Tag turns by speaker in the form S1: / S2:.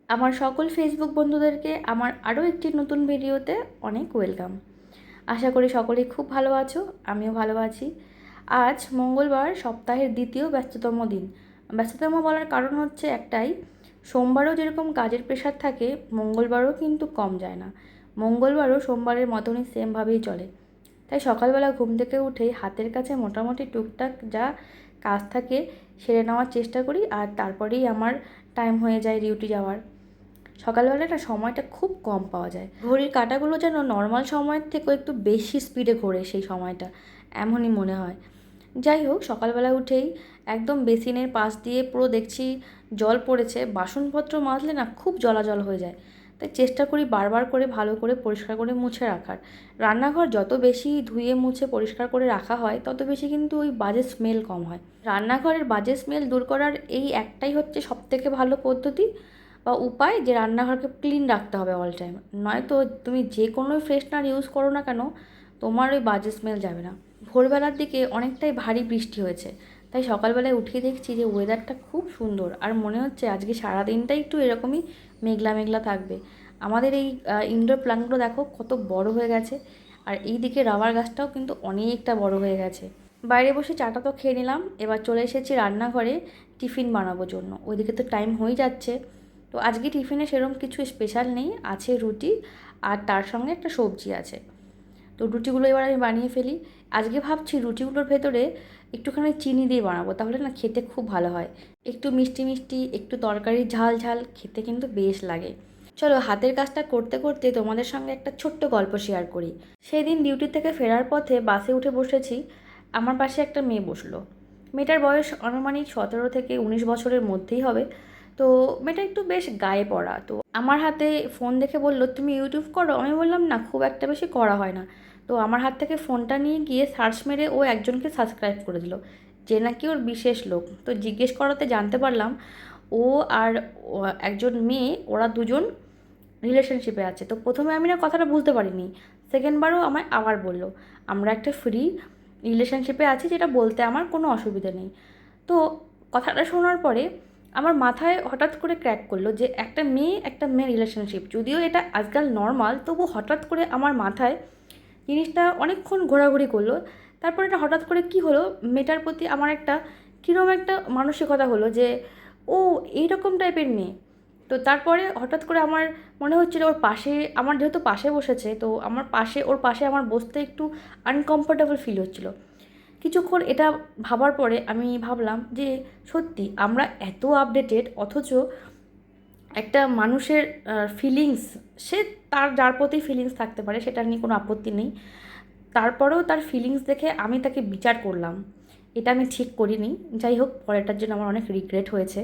S1: আমার সকল ফেসবুক বন্ধুদেরকে আমার আরও একটি নতুন ভিডিওতে অনেক ওয়েলকাম। আশা করি সকলেই খুব ভালো আছো, আমিও ভালো আছি। আজ মঙ্গলবার, সপ্তাহের দ্বিতীয় ব্যস্ততম দিন। ব্যস্ততম বলার কারণ হচ্ছে একটাই, সোমবারও যেরকম কাজের প্রেশার থাকে, মঙ্গলবারও কিন্তু কম যায় না। মঙ্গলবারও সোমবারের মতনই সেমভাবেই চলে। তাই সকালবেলা ঘুম থেকে উঠেই হাতের কাছে মোটামুটি টুকটাক যা কাজ থাকে সেরে নেওয়ার চেষ্টা করি, আর তারপরেই আমার টাইম হয়ে যায় ডিউটি যাওয়ার। সকালবেলাটা সময়টা খুব কম পাওয়া যায়, ঘড়ির কাঁটাগুলো যেন নর্মাল সময়ের থেকেও একটু বেশি স্পিডে ঘোরে সেই সময়টা, এমনই মনে হয়। যাই হোক, সকালবেলা উঠেই একদম বেসিনের পাশ দিয়ে পুরো দেখছি জল পড়েছে, বাসনপত্র মাজলে না খুব জলাজল হয়ে যায়। তাই চেষ্টা করি বারবার করে ভালো করে পরিষ্কার করে মুছে রাখার। রান্নাঘর যত বেশি ধুয়ে মুছে পরিষ্কার করে রাখা হয় তত বেশি কিন্তু ওই বাজে স্মেল কম হয়। রান্নাঘরের বাজে স্মেল দূর করার এই একটাই হচ্ছে সবথেকে ভালো পদ্ধতি বা উপায়, যে রান্নাঘরকে ক্লিন রাখতে হবে অল টাইম। নয়তো তুমি যে কোনো ফ্রেশনার ইউজ করো না কেন, তোমার ওই বাজে স্মেল যাবে না। ভোরবেলার দিকে অনেকটাই ভারী বৃষ্টি হয়েছে, তাই সকালবেলায় উঠিয়ে দেখছি যে ওয়েদারটা খুব সুন্দর, আর মনে হচ্ছে আজকে সারাদিনটাই একটু এরকমই মেঘলা মেঘলা থাকবে। আমাদের এই ইনডোর প্ল্যান্টগুলো দেখো কত বড় হয়ে গেছে, আর এই দিকে রাবার গাছটাও কিন্তু অনেকটা বড় হয়ে গেছে। বাইরে বসে চাটা তো খেয়ে নিলাম, এবার চলে এসেছি রান্নাঘরে টিফিন বানাবোর জন্য। ওইদিকে তো টাইম হয়ে যাচ্ছে। তো আজকে টিফিনে সেরকম কিছু স্পেশাল নেই, আছে রুটি আর তার সঙ্গে একটা সবজি আছে। তো রুটিগুলো এবার আমি বানিয়ে ফেলি। আজকে ভাবছি রুটিগুলোর ভেতরে একটুখানি চিনি দিয়ে বানাবো, তাহলে না খেতে খুব ভালো হয়। একটু মিষ্টি মিষ্টি, একটু তরকারির ঝাল ঝাল, খেতে কিন্তু বেশ লাগে। চলো, হাতের কাজটা করতে করতে তোমাদের সঙ্গে একটা ছোট্ট গল্প শেয়ার করি। সেই দিন ডিউটি থেকে ফেরার পথে বাসে উঠে বসেছি, আমার পাশে একটা মেয়ে বসলো। মেয়েটার বয়স আনুমানিক 17 থেকে 19 বছরের মধ্যেই হবে। তো মেয়েটা একটু বেশ গায়ে পড়া। তো আমার হাতে ফোন দেখে বলল, তুমি ইউটিউব করো? আমি বললাম না, খুব একটা বেশি করা হয় না। তো আমার হাত থেকে ফোনটা নিয়ে গিয়ে সার্চ মেরে ও একজনকে সাবস্ক্রাইব করে দিল, যে নাকি ওর বিশেষ লোক। তো জিজ্ঞেস করাতে জানতে পারলাম ও আর একজন মেয়ে, ওরা দুজন রিলেশনশিপে আছে। তো প্রথমে আমি না কথাটা বুঝতে পারিনি, সেকেন্ডবারও আমায় আবার বলল আমরা একটা ফ্রি রিলেশনশিপে আছি, যেটা বলতে আমার কোনো অসুবিধা নেই। তো কথাটা শোনার পরে আমার মাথায় হঠাৎ করে ক্র্যাক করলো যে একটা মেয়ে রিলেশনশিপ, যদিও এটা আজকাল নর্মাল, তবু হঠাৎ করে আমার মাথায় জিনিসটা অনেকক্ষণ ঘোরাঘুরি করলো। তারপর এটা হঠাৎ করে কি হলো, মেয়েটার প্রতি আমার একটা কীরকম একটা মানসিকতা হলো যে ও এইরকম টাইপের মেয়ে। তো তারপরে হঠাৎ করে আমার মনে হচ্ছিল ওর পাশে, আমার যেহেতু পাশে বসেছে, তো আমার পাশে, ওর পাশে আমার বসতে একটু আনকমফোর্টেবল ফিল হচ্ছিলো। কিছুক্ষণ এটা ভাবার পরে আমি ভাবলাম যে সত্যি আমরা এত আপডেটেড, অথচ একটা মানুষের ফিলিংস, সে তার যার প্রতি ফিলিংস থাকতে পারে, সেটা নিয়ে কোনো আপত্তি নেই, তারপরেও তার ফিলিংস দেখে আমি তাকে বিচার করলাম, এটা আমি ঠিক করিনি। যাই হোক, পরেরটার জন্য আমার অনেক রিগ্রেট হয়েছে।